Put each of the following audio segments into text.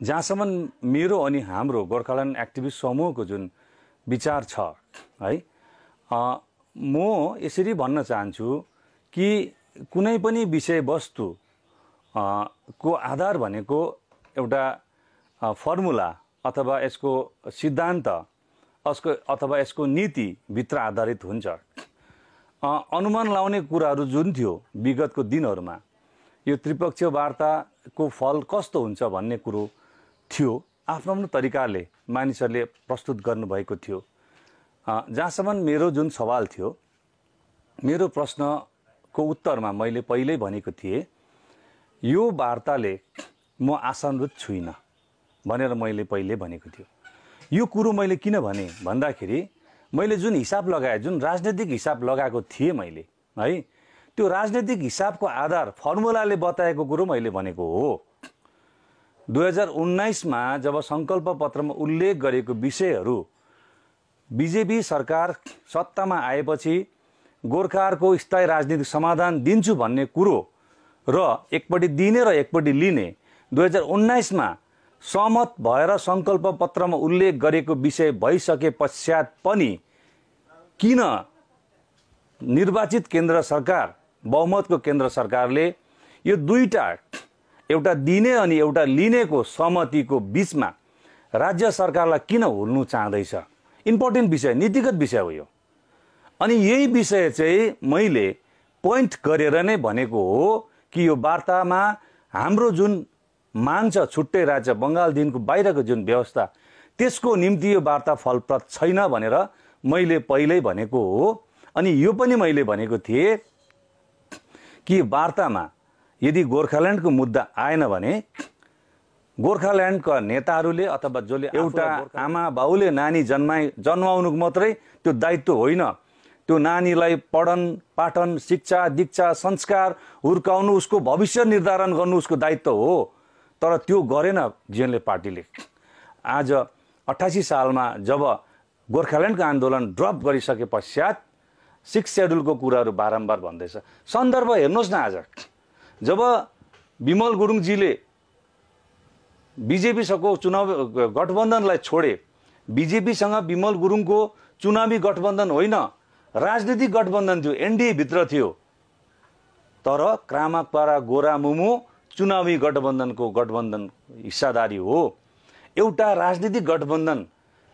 जहाँसम्म मेरो अनि हाम्रो गोर्खाल्यान्ड एक्टिभिस्ट समूहको जुन विचार छ है, म यसरी भन्न चाहन्छु कि कुनै पनि विषयवस्तु को आधार भनेको एउटा फर्मुला अथवा यसको सिद्धान्त अथवा यसको नीति भित्र आधारित हुन्छ। अनुमान लाउने कुराहरू जुन थियो विगतको दिनहरूमा, यो त्रिपक्षीय वार्ताको फल कस्तो हुन्छ भन्ने कुरो थियो, आफ्नो आफ्नो तरिकाले मानिसहरूले प्रस्तुत गर्नुभएको थियो। जहाँसम्म मेरो जुन सवाल थियो, मेरो प्रश्नको उत्तरमा मैले पहिल्यै भनेको थिएँ, यो वार्ताले म आशान्वित छुइनँ भनेर मैले पहिले भनेको थियो। यो कुरो मैले किन भने भन्दाखेरि मैले जुन हिसाब लगाएँ, जुन राजनीतिक हिसाब लगाएको थिएँ मैले है, त्यो राजनीतिक हिसाबको आधार फर्मुलाले बताएको कुरो मैले भनेको हो। 2019 मा जब संकल्प पत्रमा उल्लेख गरेको विषयहरू बीजेपी सरकार सत्तामा आएपछि गोर्खाहरूको स्थायी राजनीतिक समाधान दिन्छु भन्ने कुरो र एकपट्टि दिने र एकपट्टि लिने 2019 मा सहमत भएर संकल्प पत्रमा उल्लेख गरेको विषय भइसके पश्चात पनि किन निर्वाचित केन्द्र सरकार, बहुमतको केन्द्र सरकारले यो दुईटा, एउटा दिने अनि एउटा लिनेको सहमतिको बीचमा राज्य सरकारलाई किन हुल्नु चाहँदैछ? इम्पोर्टेन्ट विषय, नीतिगत विषय हो यो। अनि यही विषय चाहिँ मैले पोइन्ट गरेर नै भनेको हो कि यो वार्तामा हाम्रो जुन माग छ, छुट्टै राज्य बङ्गालदेखिको बाहिरको जुन व्यवस्था, त्यसको निम्ति यो वार्ता फलप्रद छैन भनेर मैले पहिल्यै भनेको हो। अनि यो पनि मैले भनेको थिएँ कि वार्तामा यदि गोर्खाल्यान्डको मुद्दा आएन भने गोर्खाल्यान्डका नेताहरूले अथवा जसले एउटा आमा बाउले नानी जन्माउनुको मात्रै त्यो दायित्व होइन, त्यो नानीलाई पठन पाठन शिक्षा दीक्षा संस्कार हुर्काउनु, उसको भविष्य निर्धारण गर्नु उसको दायित्व हो। तर त्यो गरेन जीएनएल पार्टीले। आज 88 सालमा जब गोर्खाल्यान्डको आन्दोलन ड्रप गरिसके पश्चात 6 शेड्युलको कुराहरू बारम्बार भन्दैछ। सन्दर्भ हेर्नुहोस् न, आज जब विमल गुरुङजीले बीजेपीसँगको चुनाव गठबन्धनलाई छोडे, बीजेपीसँग विमल गुरुङको चुनावी गठबन्धन होइन, राजनीतिक गठबन्धन थियो, एनडीए भित्र थियो। तर क्रामाकपारा गोरा मुमु चुनावी गठबन्धन हिस्सादारी हो। एउटा राजनीतिक गठबन्धन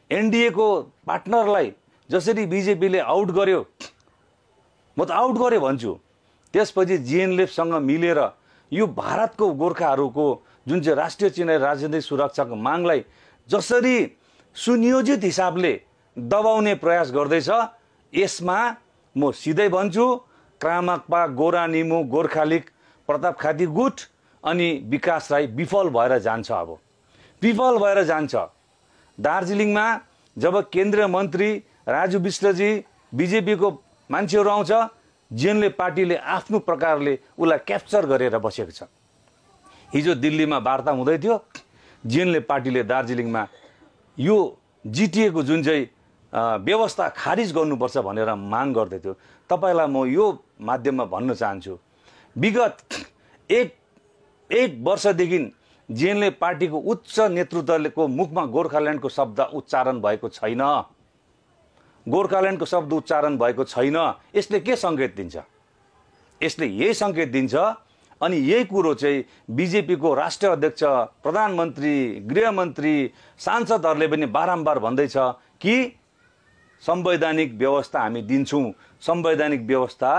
एनडीए को पार्टनरलाई जसरी बीजेपीले आउट गर्यो, म त आउट गर्यो भन्छु, त्यसपछि जीएनएलएफसँग मिलेर यो भारतको गोर्खाहरूको जुन चाहिँ राष्ट्रिय चिन्ह राजनीतिक सुरक्षाको मागलाई जसरी सुनियोजित हिसाबले दबाउने प्रयास गर्दैछ, यसमा म सिधै भन्छु क्रामाकपा गोरा निमु गोर्खालिग प्रताप खाती गुट अनि विकास राई विफल भएर जान्छ। अब विफल भएर जान्छ। दार्जिलिङमा जब केन्द्रीय मन्त्री राजु विष्टजी बीजेपीको मान्छेहरू आउँछ, जीएनएलएफ पार्टीले आफ्नो प्रकारले उसलाई क्याप्चर गरेर बसेको छ। हिजो दिल्लीमा वार्ता हुँदै थियो, जीएनएलएफ पार्टीले दार्जिलिङमा यो जिटिए को जुन चाहिँ व्यवस्था खारिज गर्नुपर्छ भनेर माग गर्दै थियो। तपाईलाई म यो माध्यममा भन्न चाहन्छु, विगत एक वर्षदेखि जीएनएलएफ पार्टीको उच्च नेतृत्वको मुखमा गोर्खाल्यान्डको शब्द उच्चारण भएको छैन। गोर्खाल्यान्डको शब्द उच्चारण भएको छैन। यसले के संकेत दिन्छ? यसले यही संकेत दिन्छ। अनि यही कुरो चाहिँ बीजेपीको राष्ट्रिय अध्यक्ष, प्रधानमन्त्री, गृहमन्त्री, सांसदहरूले पनि बारम्बार भन्दैछ कि संवैधानिक व्यवस्था हामी दिन्छौँ। संवैधानिक व्यवस्था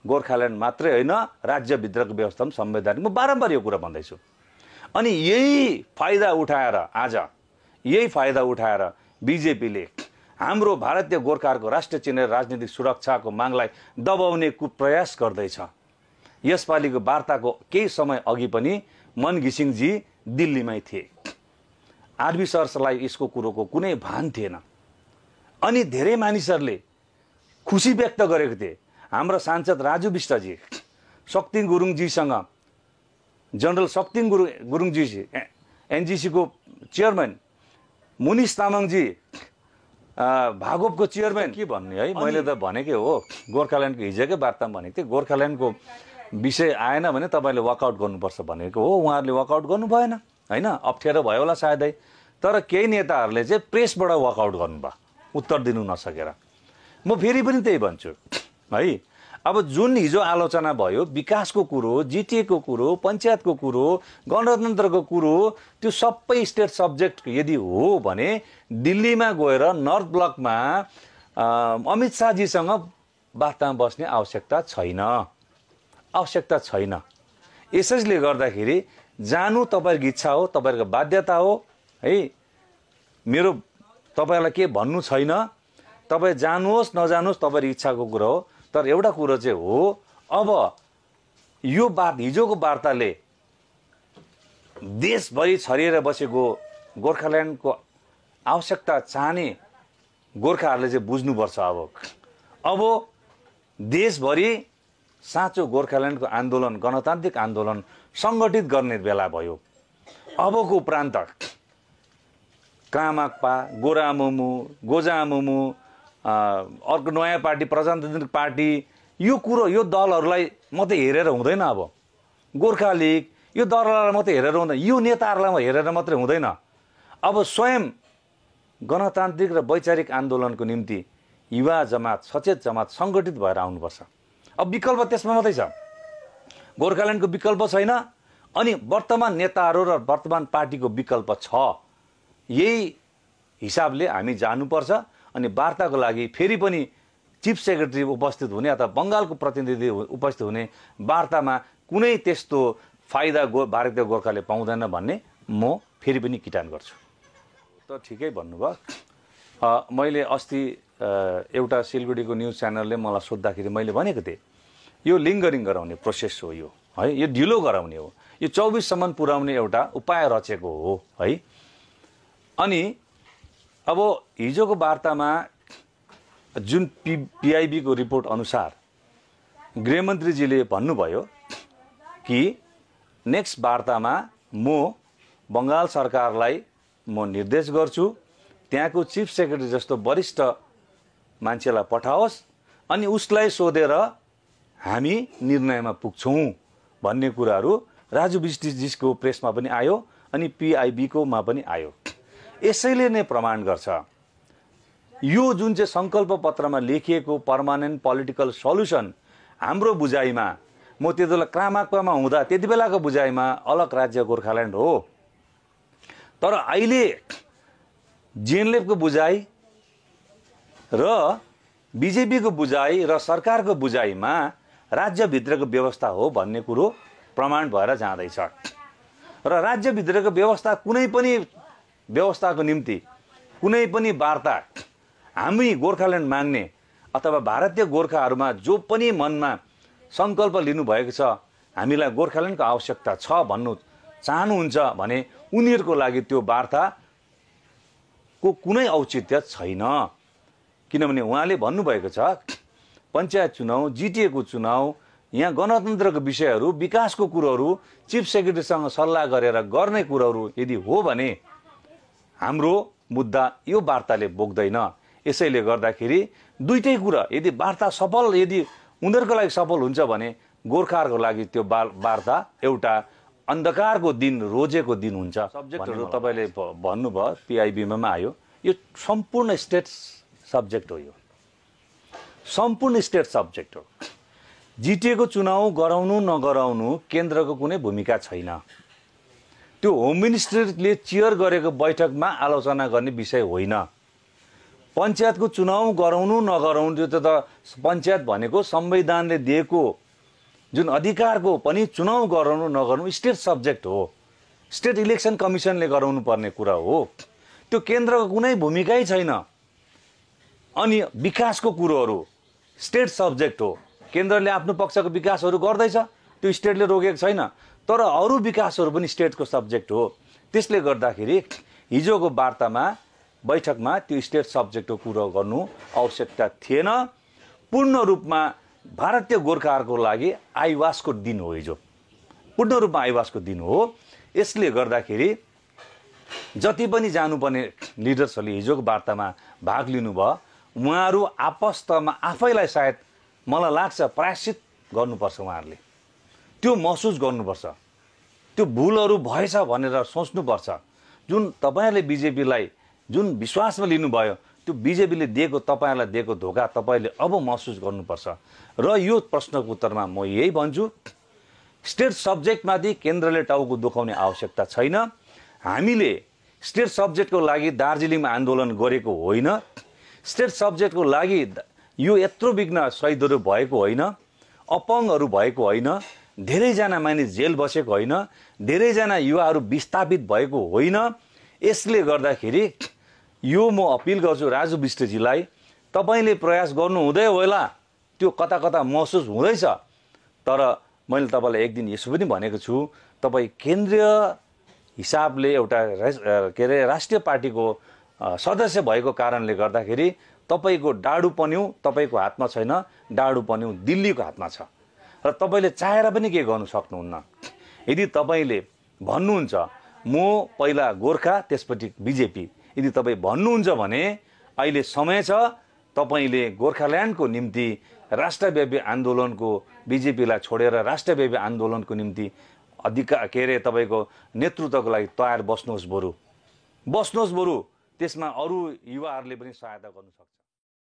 गोर्खाल्यान्ड मात्रै होइन, राज्यभित्रको व्यवस्था पनि संवैधानिक। म बारम्बार यो कुरा भन्दैछु। अनि यही फाइदा उठाएर बीजेपीले हाम्रो भारतीय गोर्खाहरूको राष्ट्रिय चिन्ह राजनीतिक सुरक्षाको मागलाई दबाउने प्रयास गर्दैछ। यसपालिको वार्ताको केही समय अघि पनि मन घिसिङजी दिल्लीमै थिए। आरबी सरलाई यसको कुरोको कुनै भान थिएन। अनि धेरै मानिसहरूले खुसी व्यक्त गरेको थिए। हाम्रो सांसद राजु विष्टजी, शक्ति गुरुङजीसँग, जनरल शक्ति गुरुङजी, एनजीसी को चेयरमैन मुनिश तामाङजी, भागोपको चेयरमैन, के भन्ने है, मैले त भनेकै हो। गोर्खाल्यान्डको हिजोकै वार्तामा भनेको थिएँ, गोर्खाल्यान्डको विषय आएन भने तपाईँले वकआउट गर्नुपर्छ भनेको हो। उहाँहरूले वकआउट गर्नु भएन। हैन, अप्ठ्यारो भयो होला सायदै। तर केही नेताहरूले चाहिँ प्रेसबाट वकआउट गर्नुभयो उत्तर दिनु नसकेर। म फेरि पनि त्यही भन्छु है, अब जुन हिजो आलोचना भयो विकासको कुरो, जिटिएको कुरो, पञ्चायतको कुरो, गणतन्त्रको कुरो, त्यो सबै स्टेट सब्जेक्ट यदि हो भने दिल्लीमा गएर नर्थ ब्लकमा अमित शाहजीसँग वार्तामा बस्ने आवश्यकता छैन। यसैले गर्दाखेरि जानु तपाईँहरूको इच्छा हो, तपाईँहरूको बाध्यता हो है, मेरो तपाईँलाई के भन्नु छैन। तपाईँ जानुहोस् नजानुहोस् तपाईँको इच्छाको कुरा हो। तर एउटा कुरो चाहिँ हो, अब यो हिजोको वार्ताले देशभरि छरिएर बसेको गोर्खाल्यान्डको आवश्यकता चाहने गोर्खाहरूले चाहिँ बुझ्नुपर्छ। अब देशभरि साँचो गोर्खाल्यान्डको आन्दोलन, गणतान्त्रिक आन्दोलन सङ्गठित गर्ने बेला भयो। अबको उपरान्त कामाक्पा, गोरामुमु, गोजामुमु, अर्को नयाँ पार्टी प्रजातान्त्रिक पार्टी, यो कुरो यो दलहरूलाई मात्रै हेरेर हुँदैन। अब गोर्खा लिग यो दलहरूलाई मात्रै हेरेर हुँदैन, यो नेताहरूलाई हेरेर मात्रै हुँदैन। अब स्वयं गणतान्त्रिक र वैचारिक आन्दोलनको निम्ति युवा जमात, सचेत जमात सङ्गठित भएर आउनुपर्छ। अब विकल्प त्यसमा मात्रै छ, गोर्खाल्यान्डको विकल्प छैन। अनि वर्तमान नेताहरू र वर्तमान पार्टीको विकल्प छ। यही हिसाबले हामी जानुपर्छ। अनि वार्ताको लागि फेरि पनि चिफ सेक्रेटरी उपस्थित हुने अथवा बङ्गालको प्रतिनिधि उपस्थित हुने वार्तामा कुनै त्यस्तो फाइदा भारतीय गोर्खाले पाउँदैन भन्ने म फेरि पनि किटान गर्छु। त ठिकै भन्नुभयो। मैले अस्ति एउटा सिलगढीको न्युज च्यानलले मलाई सोद्धाखेरि मैले भनेको थिएँ, यो लिङ्गरिङ गराउने प्रोसेस हो यो है, यो ढिलो गराउने हो, यो 24सम्म पुर्याउने एउटा उपाय रचेको हो है। अनि अब हिजोको वार्तामा जुन पिआइबीको रिपोर्ट अनुसार गृहमन्त्रीजीले भन्नुभयो कि नेक्स्ट वार्तामा म बङ्गाल सरकारलाई म निर्देश गर्छु, त्यहाँको चिफ सेक्रेटरी जस्तो वरिष्ठ मान्छेलाई पठाओस् अनि उसलाई सोधेर हामी निर्णयमा पुग्छौँ भन्ने कुराहरू राजु बिष्टजीको प्रेसमा पनि आयो अनि पिआइबीकोमा पनि आयो। यसैले नै प्रमाण गर्छ यो जुन चाहिँ सङ्कल्प पत्रमा लेखिएको पर्मानेन्ट पोलिटिकल सल्युसन हाम्रो बुझाइमा, म त्यति बेला क्रामाक्पामा हुँदा त्यति बेलाको बुझाइमा अलग राज्य गोर्खाल्यान्ड हो। तर अहिले जिएनएलएफको बुझाइ र बिजेपीको बुझाइ र सरकारको बुझाइमा राज्यभित्रको व्यवस्था हो भन्ने कुरो प्रमाण भएर जाँदैछ। र राज्यभित्रको व्यवस्था कुनै पनि व्यवस्थाको निम्ति कुनै पनि वार्ता हामी गोर्खाल्यान्ड माग्ने अथवा भारतीय गोर्खाहरूमा जो पनि मनमा सङ्कल्प लिनुभएको छ हामीलाई गोर्खाल्यान्डको आवश्यकता छ भन्नु चाहनुहुन्छ भने उनीहरूको लागि त्यो वार्ताको कुनै औचित्य छैन। किनभने उहाँले भन्नुभएको छ पञ्चायत चुनाव, जिटिएको चुनाव, यहाँ गणतन्त्रको विषयहरू, विकासको कुरोहरू चिफ सेक्रेटरीसँग सल्लाह गरेर गर्ने कुरोहरू यदि हो भने हाम्रो मुद्दा यो वार्ताले बोक्दैन। यसैले गर्दाखेरि दुईटै कुरा यदि वार्ता सफल यदि उनीहरूको लागि सफल हुन्छ भने गोर्खाहरूको लागि त्यो वार्ता एउटा अन्धकारको दिन, रोजेको दिन हुन्छ। सब्जेक्टहरू तपाईँले भन्नुभयो पिआइबीमा आयो, यो सम्पूर्ण स्टेट सब्जेक्ट हो, यो सम्पूर्ण स्टेट सब्जेक्ट हो। जिटिएको चुनाव गराउनु नगराउनु केन्द्रको कुनै भूमिका छैन। त्यो होम मिनिस्ट्रीले चेयर गरेको बैठकमा आलोचना गर्ने विषय होइन। पञ्चायतको चुनाव गराउनु नगराउनु त्यो त पञ्चायत भनेको संविधानले दिएको जुन अधिकारको पनि चुनाव गराउनु नगराउनु स्टेट सब्जेक्ट हो। स्टेट इलेक्सन कमिसनले गराउनु पर्ने कुरा हो। त्यो केन्द्रको कुनै भूमिकै छैन। अनि विकासको कुरोहरू स्टेट सब्जेक्ट हो। केन्द्रले आफ्नो पक्षको विकासहरू गर्दैछ, त्यो स्टेटले रोकेको छैन। तर अरू विकासहरू पनि स्टेटको सब्जेक्ट हो। त्यसले गर्दाखेरि हिजोको वार्तामा बैठकमा त्यो स्टेट सब्जेक्टको कुरो गर्नु आवश्यकता थिएन। पूर्ण रूपमा भारतीय गोर्खाहरूको लागि आइवासको दिन हो हिजो, पूर्ण रूपमा आइवासको दिन हो। यसले गर्दाखेरि जति पनि जानुपर्ने लिडर्सहरूले हिजोको वार्तामा भाग लिनुभयो उहाँहरू आपस्तमा आफैलाई सायद मलाई लाग्छ प्रायश्चित गर्नुपर्छ। उहाँहरूले त्यो महसुस गर्नुपर्छ। त्यो भुलहरू भएछ भनेर सोच्नुपर्छ। जुन तपाईँहरूले बिजेपीलाई जुन विश्वासमा लिनुभयो त्यो बिजेपीले दिएको तपाईँहरूलाई दिएको धोका तपाईँले अब महसुस गर्नुपर्छ। र यो प्रश्नको उत्तरमा म यही भन्छु, स्टेट सब्जेक्टमाथि केन्द्रले टाउको दुखाउने आवश्यकता छैन। हामीले स्टेट सब्जेक्टको लागि दार्जिलिङमा आन्दोलन गरेको होइन, स्टेट सब्जेक्टको लागि यो यत्रो विघ्न शहीदहरू भएको होइन, अपङ्गहरू भएको होइन, धेरैजना मानिस जेल बसेको होइन, धेरैजना युवाहरू विस्थापित भएको होइन। यसले गर्दाखेरि यो म अपिल गर्छु राजु विष्टजीलाई, तपाईँले प्रयास गर्नु हुँदै होला, त्यो कता कता महसुस हुँदैछ, तर मैले तपाईँलाई एक दिन यसो पनि भनेको छु, तपाईँ केन्द्रीय हिसाबले एउटा राष्ट्रिय पार्टीको सदस्य भएको कारणले गर्दाखेरि तपाईँको डाडु पन्यु तपाईँको हातमा छैन, डाडु पन्यु दिल्लीको हातमा छ र तपाईँले चाहेर पनि के गर्नु सक्नुहुन्न। यदि तपाईँले भन्नुहुन्छ म पहिला गोर्खा त्यसपछि बिजेपी, यदि तपाईँ भन्नुहुन्छ भने अहिले समय छ तपाईँले गोर्खाल्यान्डको निम्ति राष्ट्रव्यापी आन्दोलनको, बिजेपीलाई छोडेर राष्ट्रव्यापी आन्दोलनको निम्ति तपाईँको नेतृत्वको लागि तयार बस्नुहोस् बरु, त्यसमा अरू युवाहरूले पनि सहायता गर्नु सक्छ।